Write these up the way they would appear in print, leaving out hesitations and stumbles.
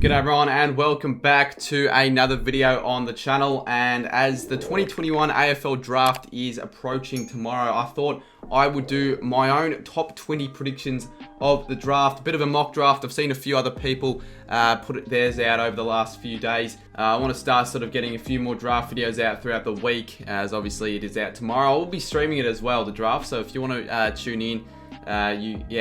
G'day everyone and welcome back to another video on the channel. And as the 2021 AFL draft is approaching tomorrow, I thought I would do my own top 20 predictions of the draft. A bit of a mock draft. I've seen a few other people put theirs out over the last few days. I want to start sort of getting a few more draft videos out throughout the week, as obviously it is out tomorrow. I will be streaming it as well, the draft, so if you want to tune in,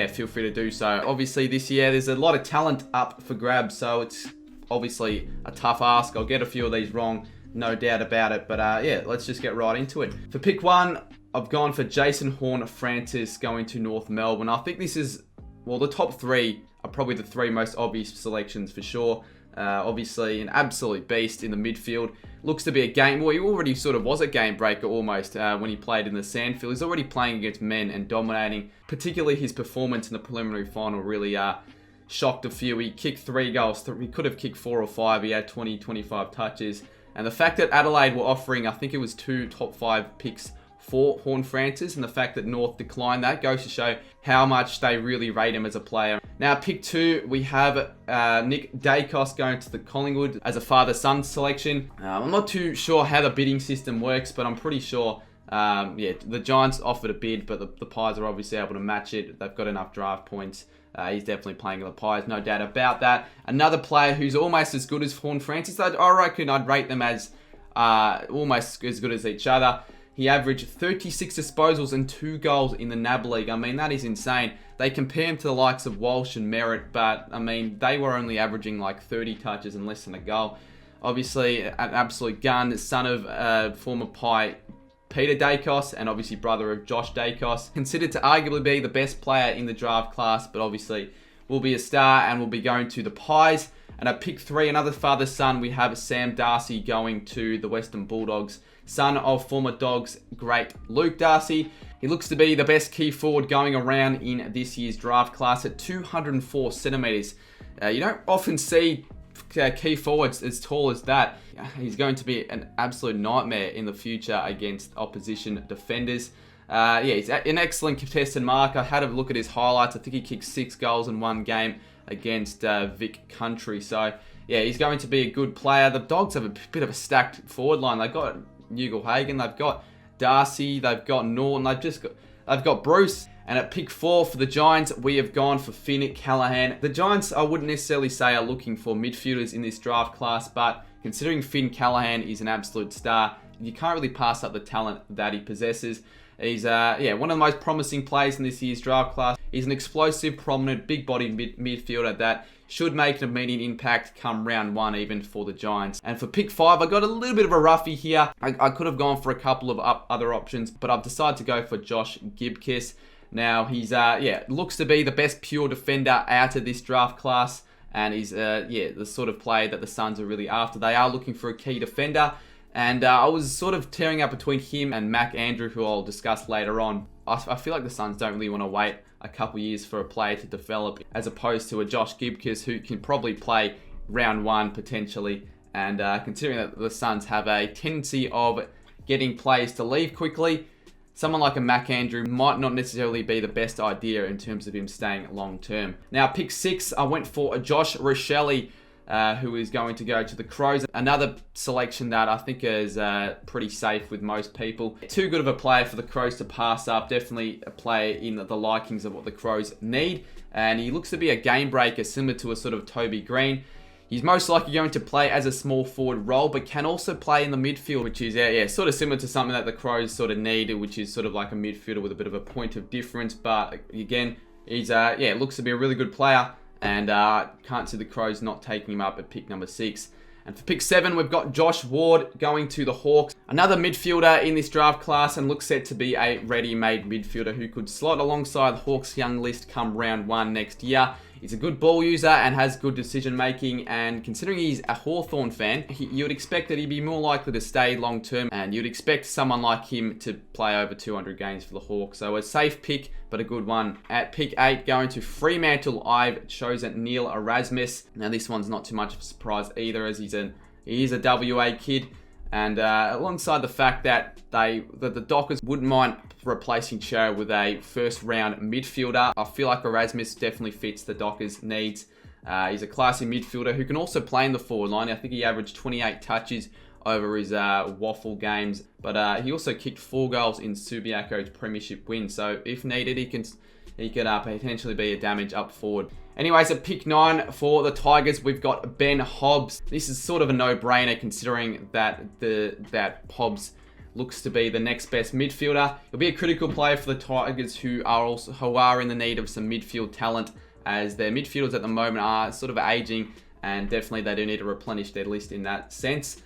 feel free to do so. Obviously this year there's a lot of talent up for grabs, so it's obviously a tough ask. I'll get a few of these wrong, no doubt about it, but let's just get right into it. For pick one, I've gone for Jason Horne-Francis going to North Melbourne. I think this is, well, the top three are probably the three most obvious selections for sure. Obviously an absolute beast in the midfield. Looks to be a game, well, he already sort of was a game breaker almost when he played in the Sandfield. He's already playing against men and dominating. Particularly his performance in the preliminary final really shocked a few. He kicked 3 goals. He could have kicked 4 or 5. He had 20, 25 touches. And the fact that Adelaide were offering, I think it was 2 top 5 picks for Horne-Francis, and the fact that North declined that goes to show how much they really rate him as a player. Now, pick 2, we have Nick Daicos going to the Collingwood as a father-son selection. I'm not too sure how the bidding system works, but I'm pretty sure, the Giants offered a bid, but the Pies are obviously able to match it. They've got enough draft points. He's definitely playing in the Pies, no doubt about that. Another player who's almost as good as Horne-Francis. I reckon I'd rate them as almost as good as each other. He averaged 36 disposals and 2 goals in the NAB League. I mean, that is insane. They compare him to the likes of Walsh and Merritt, but I mean, they were only averaging like 30 touches and less than a goal. Obviously, an absolute gun, son of former Pie Peter Daicos, and obviously brother of Josh Daicos. Considered to arguably be the best player in the draft class, but obviously will be a star and will be going to the Pies. And at pick 3, another father-son, we have Sam Darcy going to the Western Bulldogs, son of former Dogs great Luke Darcy. He looks to be the best key forward going around in this year's draft class at 204 centimetres. You don't often see key forwards as tall as that. He's going to be an absolute nightmare in the future against opposition defenders. He's an excellent contested marker. I had a look at his highlights. I think he kicked 6 goals in one game against Vic Country. So, yeah, he's going to be a good player. The Dogs have a bit of a stacked forward line. They've got Hagen, they've got Darcy, they've got Norton, they've got Bruce. And at pick 4 for the Giants, we have gone for Finn Callaghan. The Giants, I wouldn't necessarily say are looking for midfielders in this draft class, but considering Finn Callaghan is an absolute star, you can't really pass up the talent that he possesses. He's one of the most promising players in this year's draft class. He's an explosive, prominent, big-bodied midfielder that should make an immediate impact come round 1 even for the Giants. And for pick 5, I got a little bit of a roughie here. I could have gone for a couple of other options, but I've decided to go for Josh Gibkiss. Now, he's, looks to be the best pure defender out of this draft class. And he's, the sort of player that the Suns are really after. They are looking for a key defender. And I was sort of tearing up between him and Mac Andrew, who I'll discuss later on. I feel like the Suns don't really want to wait a couple years for a player to develop, as opposed to a Josh Gibkiss who can probably play round 1 potentially. And considering that the Suns have a tendency of getting players to leave quickly, someone like a Mac Andrew might not necessarily be the best idea in terms of him staying long term. Now, pick 6, I went for a Josh RACHELLE, who is going to go to the Crows. Another selection that I think is pretty safe with most people. Too good of a player for the Crows to pass up. Definitely a player in the likings of what the Crows need. And he looks to be a game breaker, similar to a sort of Toby Green. He's most likely going to play as a small forward role, but can also play in the midfield, which is sort of similar to something that the Crows sort of need, which is sort of like a midfielder with a bit of a point of difference. But again, he's looks to be a really good player, and can't see the Crows not taking him up at pick number 6. And for pick 7, we've got Josh Ward going to the Hawks. Another midfielder in this draft class, and looks set to be a ready-made midfielder who could slot alongside the Hawks' young list come round 1 next year. He's a good ball user and has good decision making, and considering he's a Hawthorn fan, you would expect that he'd be more likely to stay long term, and you'd expect someone like him to play over 200 games for the Hawks. So a safe pick, but a good one. At pick 8, going to Fremantle, I've chosen Neil Erasmus. Now this one's not too much of a surprise either, as he is a WA kid. And alongside the fact that the Dockers wouldn't mind replacing Cho with a first round midfielder, I feel like Erasmus definitely fits the Dockers' needs. He's a classy midfielder who can also play in the forward line. I think he averaged 28 touches over his waffle games, but he also kicked 4 goals in Subiaco's premiership win. So if needed, he could potentially be a damage up forward. Anyways, at pick 9 for the Tigers, we've got Ben HOBBS. This is sort of a no-brainer considering that HOBBS looks to be the next best midfielder. He'll be a critical player for the Tigers, who are in the need of some midfield talent, as their midfielders at the moment are sort of aging, and definitely they do need to replenish their list in that sense.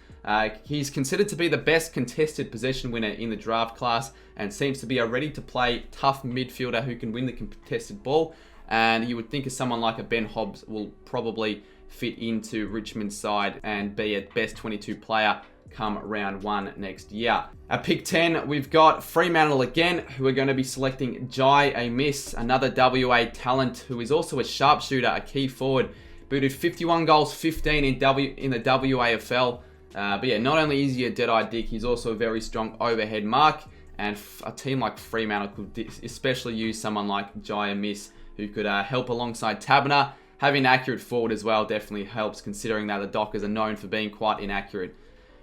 He's considered to be the best contested possession winner in the draft class, and seems to be a ready-to-play tough midfielder who can win the contested ball. And you would think of someone like a Ben HOBBS will probably fit into Richmond's side and be a best 22 player come round 1 next year. At pick 10, we've got Fremantle again, who are going to be selecting AMISS, another WA talent who is also a sharpshooter, a key forward. Booted 51 goals, 15 in the WAFL. But yeah, not only is he a dead-eye dick, he's also a very strong overhead mark. And a team like Fremantle could especially use someone like AMISS, who could help alongside Tabner. Having an accurate forward as well definitely helps, considering that the Dockers are known for being quite inaccurate.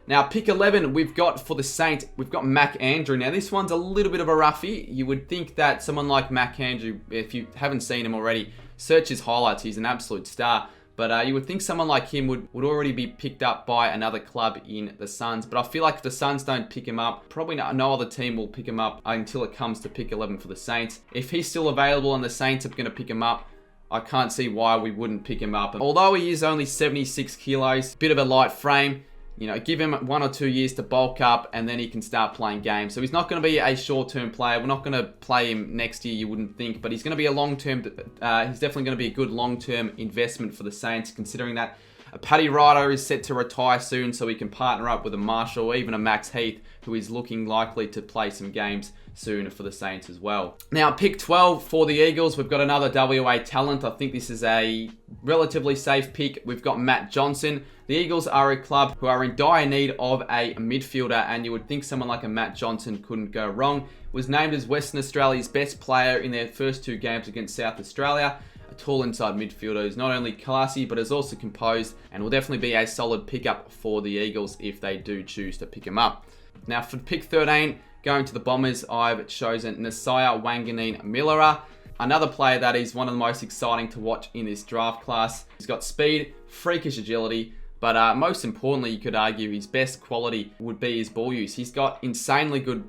Now, pick 11, we've got for the Saints, we've got Mac Andrew. Now, this one's a little bit of a roughie. You would think that someone like Mac Andrew, if you haven't seen him already, search his highlights. He's an absolute star. But you would think someone like him would already be picked up by another club in the Suns. But I feel like if the Suns don't pick him up, probably no other team will pick him up until it comes to pick 11 for the Saints. If he's still available and the Saints are going to pick him up, I can't see why we wouldn't pick him up. Although he is only 76 kilos, bit of a light frame, you know, give him 1 or 2 years to bulk up and then he can start playing games. So he's not going to be a short-term player. We're not going to play him next year, you wouldn't think, but he's going to be a long-term, he's definitely going to be a good long-term investment for the Saints, considering that a Paddy Ryder is set to retire soon, so he can partner up with a Marshall or even a Max Heath, who is looking likely to play some games soon for the Saints as well. Now, pick 12 for the Eagles, we've got another WA talent. I think this is a relatively safe pick. We've got Matt Johnson. The Eagles are a club who are in dire need of a midfielder, and you would think someone like a Matt Johnson couldn't go wrong. Was named as Western Australia's best player in their first 2 games against South Australia. A tall inside midfielder who's not only classy but is also composed, and will definitely be a solid pickup for the Eagles if they do choose to pick him up. Now, for pick 13, going to the Bombers, I've chosen Nasiah Wanganeen-Milera. Another player that is one of the most exciting to watch in this draft class. He's got speed, freakish agility, but most importantly, you could argue his best quality would be his ball use. He's got insanely good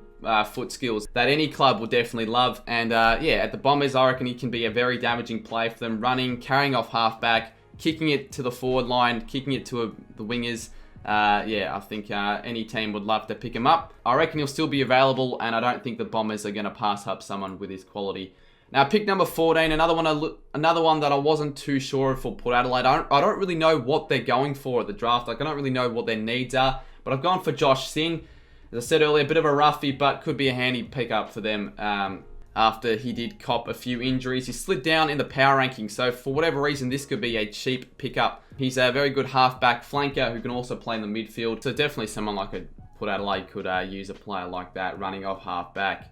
foot skills that any club will definitely love. And yeah, at the Bombers, I reckon he can be a very damaging play for them, running, carrying off halfback, kicking it to the forward line, kicking it to the wingers. Yeah, I think any team would love to pick him up. I reckon he'll still be available, and I don't think the Bombers are going to pass up someone with his quality. Now, pick number 14, another one that I wasn't too sure for Port Adelaide. I don't really know what they're going for at the draft. Like, I don't really know what their needs are, but I've gone for Josh Sinn. As I said earlier, a bit of a roughie, but could be a handy pickup for them after he did cop a few injuries. He slid down in the power ranking, so for whatever reason, this could be a cheap pickup. He's a very good halfback flanker who can also play in the midfield, so definitely someone like a Port Adelaide could use a player like that running off halfback.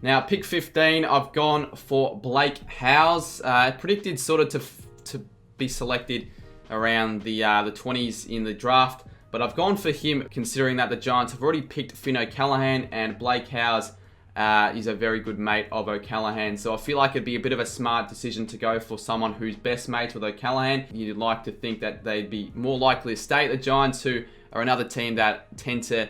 Now, pick 15, I've gone for Blake Howes. Predicted sort of to be selected around the 20s in the draft, but I've gone for him considering that the Giants have already picked Finn O'Callaghan, and Blake Howes is a very good mate of O'Callaghan. So I feel like it'd be a bit of a smart decision to go for someone who's best mates with O'Callaghan. You'd like to think that they'd be more likely to stay at the Giants, who are another team that tend to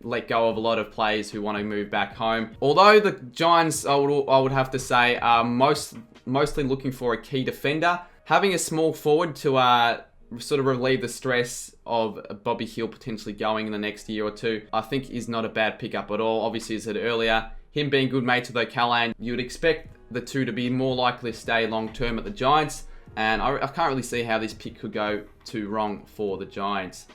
let go of a lot of players who want to move back home. Although the Giants, I would have to say, are mostly looking for a key defender. Having a small forward to sort of relieve the stress of Bobby Hill potentially going in the next year or two, I think is not a bad pickup at all. Obviously, as I said earlier, him being good mates with O'Callaghan, you would expect the two to be more likely to stay long-term at the Giants, and I can't really see how this pick could go too wrong for the Giants.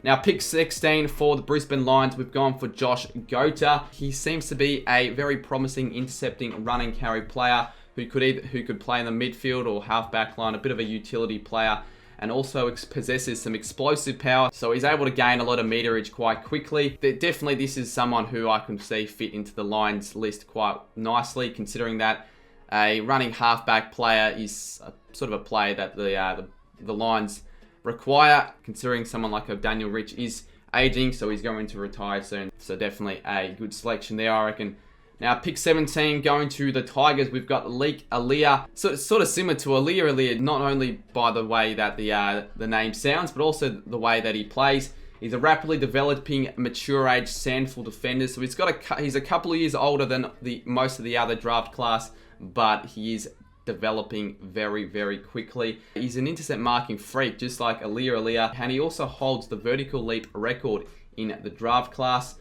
Now, pick 16 for the Brisbane Lions, we've gone for Josh Gota. He seems to be a very promising intercepting run and carry player who could play in the midfield or half-back line, a bit of a utility player, and also possesses some explosive power, so he's able to gain a lot of meterage quite quickly. Definitely, this is someone who I can see fit into the Lions list quite nicely, considering that a running halfback player is sort of a player that the the Lions require, considering someone like a Daniel Rich is aging, so he's going to retire soon. So definitely a good selection there, I reckon. Now, pick 17, going to the Tigers, we've got LEEK, ALLEER. So it's sort of similar to ALLEER, not only by the way that the name sounds, but also the way that he plays. He's a rapidly developing, mature age, sandful defender. So he's a couple of years older than most of the other draft class, but he is developing very, very quickly. He's an intercept marking freak, just like ALLEER, and he also holds the vertical leap record in the draft class.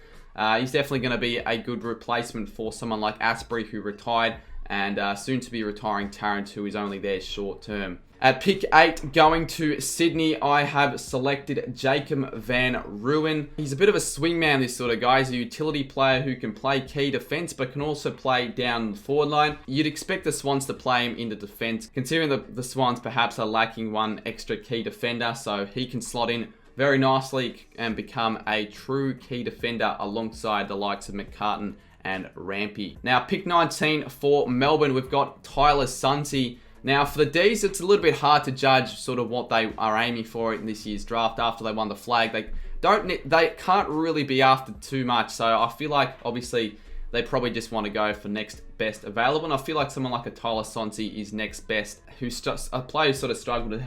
He's definitely going to be a good replacement for someone like Asprey, who retired, and soon to be retiring Tarrant, who is only there short term. At pick 8, going to Sydney, I have selected Jacob van Rooyen. He's a bit of a swingman, this sort of guy. He's a utility player who can play key defense, but can also play down the forward line. You'd expect the Swans to play him into defense, considering the Swans perhaps are lacking one extra key defender, so he can slot in very nicely and become a true key defender alongside the likes of McCartan and Rampy. Now, pick 19 for Melbourne, we've got Tyler Sonsie. Now, for the D's, it's a little bit hard to judge sort of what they are aiming for in this year's draft after they won the flag. They can't really be after too much, so I feel like, obviously, they probably just want to go for next best available, and I feel like someone like a Tyler Sonsie is next best, who's just a player who sort of struggled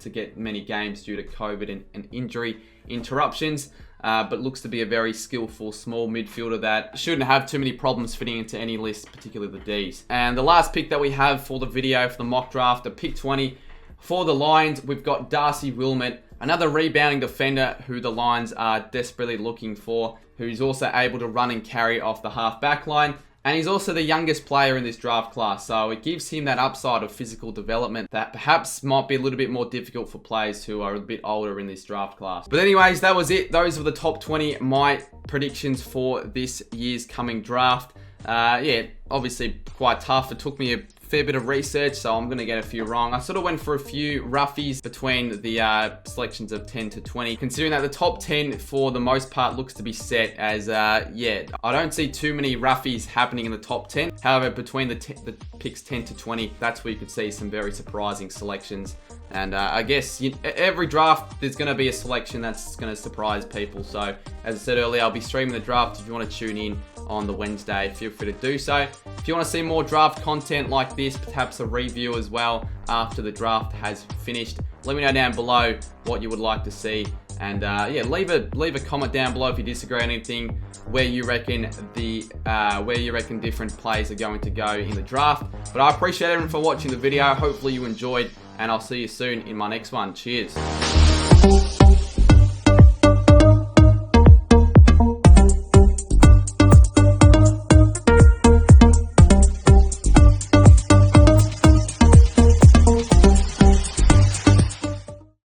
to get many games due to COVID and injury interruptions, but looks to be a very skillful small midfielder that shouldn't have too many problems fitting into any list, particularly the Ds. And the last pick that we have for the video for the mock draft, at pick 20 for the Lions, we've got Darcy WILMOT, another rebounding defender who the Lions are desperately looking for, who's also able to run and carry off the half back line. And he's also the youngest player in this draft class, so it gives him that upside of physical development that perhaps might be a little bit more difficult for players who are a bit older in this draft class. But anyways, that was it. Those were the top 20, my predictions for this year's coming draft. Yeah, obviously quite tough. It took me a fair bit of research, so I'm going to get a few wrong. I sort of went for a few roughies between the selections of 10 to 20, considering that the top 10 for the most part looks to be set as, yeah, I don't see too many roughies happening in the top 10. However, between the picks 10 to 20, that's where you could see some very surprising selections. And I guess every draft, there's going to be a selection that's going to surprise people. So, as I said earlier, I'll be streaming the draft. If you want to tune in on the Wednesday, feel free to do so. If you want to see more draft content like this, perhaps a review as well after the draft has finished, let me know down below what you would like to see. And yeah, leave a comment down below if you disagree on anything, where you reckon different players are going to go in the draft. But I appreciate everyone for watching the video. Hopefully you enjoyed, and I'll see you soon in my next one. Cheers.